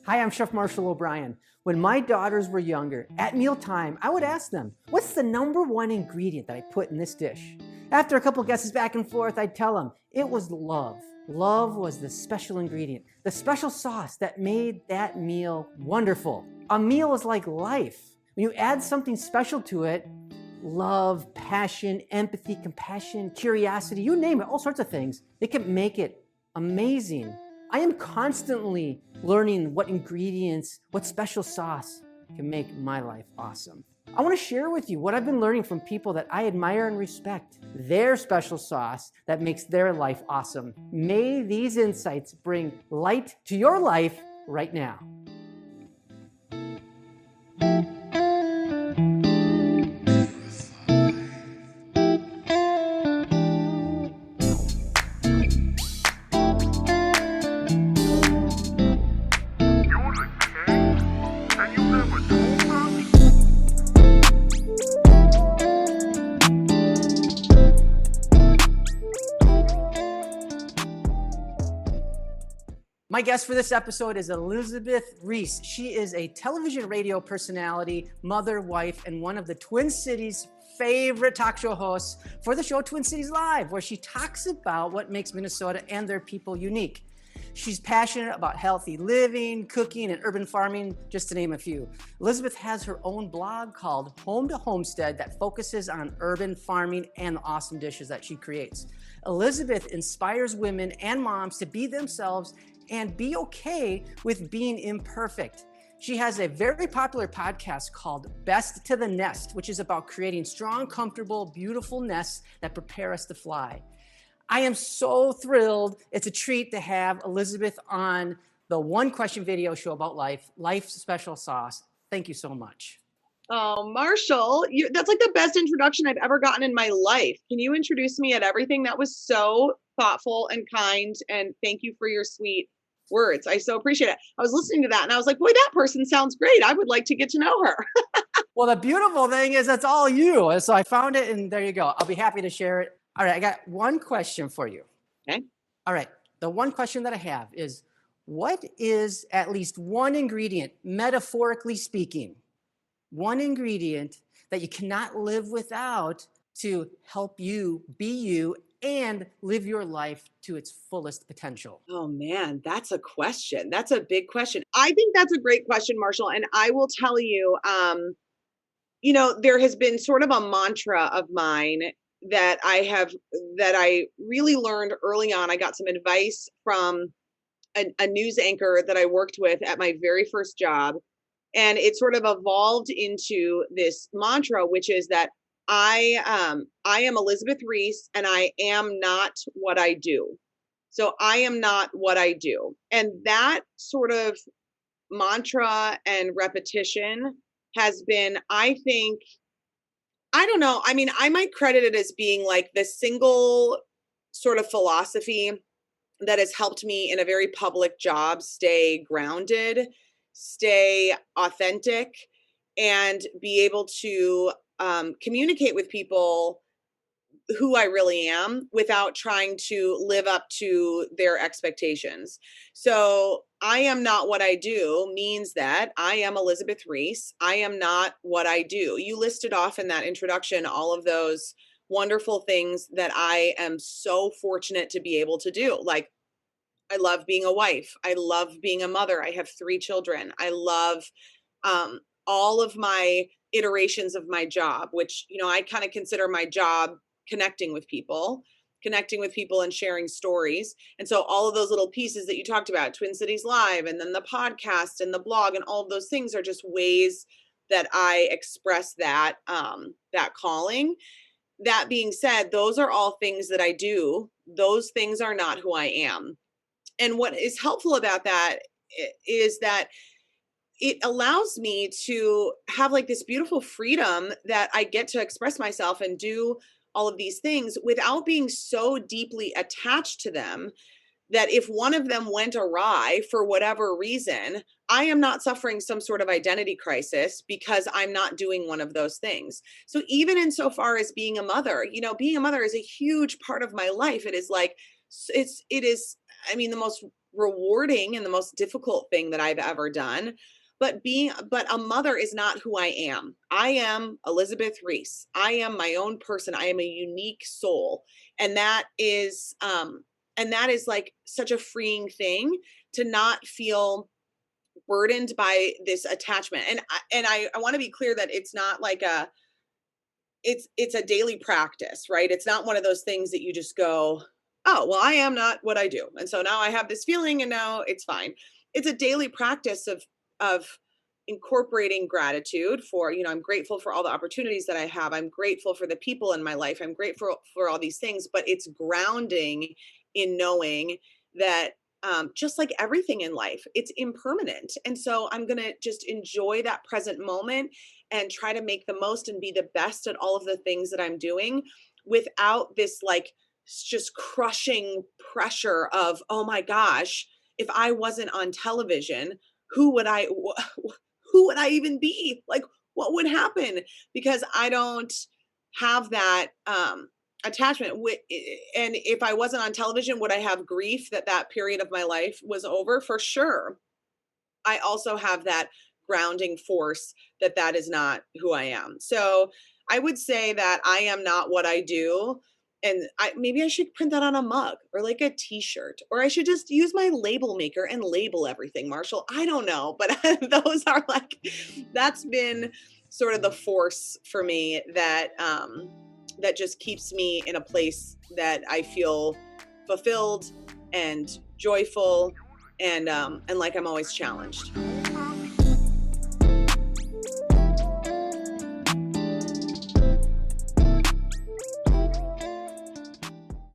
Hi, I'm Chef Marshall O'Brien. When my daughters were younger, at mealtime, I would ask them, what's the number one ingredient that I put in this dish? After a couple guesses back and forth, I'd tell them it was love. Love was the special ingredient, the special sauce that made that meal wonderful. A meal is like life. When you add something special to it, love, passion, empathy, compassion, curiosity, you name it, all sorts of things, it can make it amazing. I am constantly learning what ingredients, what special sauce can make my life awesome. I want to share with you what I've been learning from people that I admire and respect, their special sauce that makes their life awesome. May these insights bring light to your life right now. My guest for this episode is Elizabeth Ries. She is a television radio personality, mother, wife, and one of the Twin Cities' favorite talk show hosts for the show Twin Cities Live, where she talks about what makes Minnesota and their people unique. She's passionate about healthy living, cooking, and urban farming, just to name a few. Elizabeth has her own blog called Homestead that focuses on urban farming and the awesome dishes that she creates. Elizabeth inspires women and moms to be themselves and be okay with being imperfect. She has a very popular podcast called Best to the Nest, which is about creating strong, comfortable, beautiful nests that prepare us to fly. I am so thrilled. It's a treat to have Elizabeth on the One Question video show about life, Life's Special Sauce. Thank you so much. Oh, Marshall, that's like the best introduction I've ever gotten in my life. Can you introduce me at everything? That was so thoughtful and kind, and thank you for your sweet words. I so appreciate it. I was listening to that and I was like, boy, that person sounds great. I would like to get to know her. Well, the beautiful thing is that's all you. And so I found it and there you go. I'll be happy to share it. All right, I got one question for you. Okay. All right, the one question that I have is, what is at least one ingredient, metaphorically speaking, one ingredient that you cannot live without to help you be you and live your life to its fullest potential? Oh man, that's a question. That's a big question. I think that's a great question, Marshall. And I will tell you, there has been sort of a mantra of mine that I really learned early on. I got some advice from a news anchor that I worked with at my very first job. And it sort of evolved into this mantra, which is that I am Elizabeth Ries and I am not what I do. So I am not what I do. And that sort of mantra and repetition has been, I think, I don't know. I mean, I might credit it as being like the single sort of philosophy that has helped me in a very public job stay grounded, stay authentic, and be able to communicate with people who I really am without trying to live up to their expectations. So I am not what I do means that I am Elizabeth Ries. I am not what I do. You listed off in that introduction all of those wonderful things that I am so fortunate to be able to do. Like, I love being a wife. I love being a mother. I have 3 children. I love all of my iterations of my job, which, I kind of consider my job connecting with people and sharing stories. And so all of those little pieces that you talked about, Twin Cities Live, and then the podcast and the blog and all of those things are just ways that I express that, that calling. That being said, those are all things that I do. Those things are not who I am. And what is helpful about that is that it allows me to have like this beautiful freedom that I get to express myself and do all of these things without being so deeply attached to them that if one of them went awry for whatever reason, I am not suffering some sort of identity crisis because I'm not doing one of those things. So even insofar as being a mother, being a mother is a huge part of my life. It is like, it is, I mean, the most rewarding and the most difficult thing that I've ever done. But a mother is not who I am. I am Elizabeth Ries. I am my own person. I am a unique soul. And that is like such a freeing thing to not feel burdened by this attachment. I want to be clear that it's not like it's a daily practice, right? It's not one of those things that you just go, "Oh, well, I am not what I do. And so now I have this feeling and now it's fine." It's a daily practice of incorporating gratitude for, I'm grateful for all the opportunities that I have. I'm grateful for the people in my life. I'm grateful for all these things, but it's grounding in knowing that just like everything in life, it's impermanent. And so I'm going to just enjoy that present moment and try to make the most and be the best at all of the things that I'm doing without this like just crushing pressure of, oh my gosh, if I wasn't on television, who would I who would I even be? Like what would happen? Because I don't have that attachment with, and if I wasn't on television, would I have grief that that period of my life was over? For sure. I also have that grounding force that that is not who I am. So I would say that I am not what I do. And maybe I should print that on a mug or like a t-shirt, or I should just use my label maker and label everything, Marshall. I don't know, but those are like, that's been sort of the force for me that just keeps me in a place that I feel fulfilled and joyful and like I'm always challenged.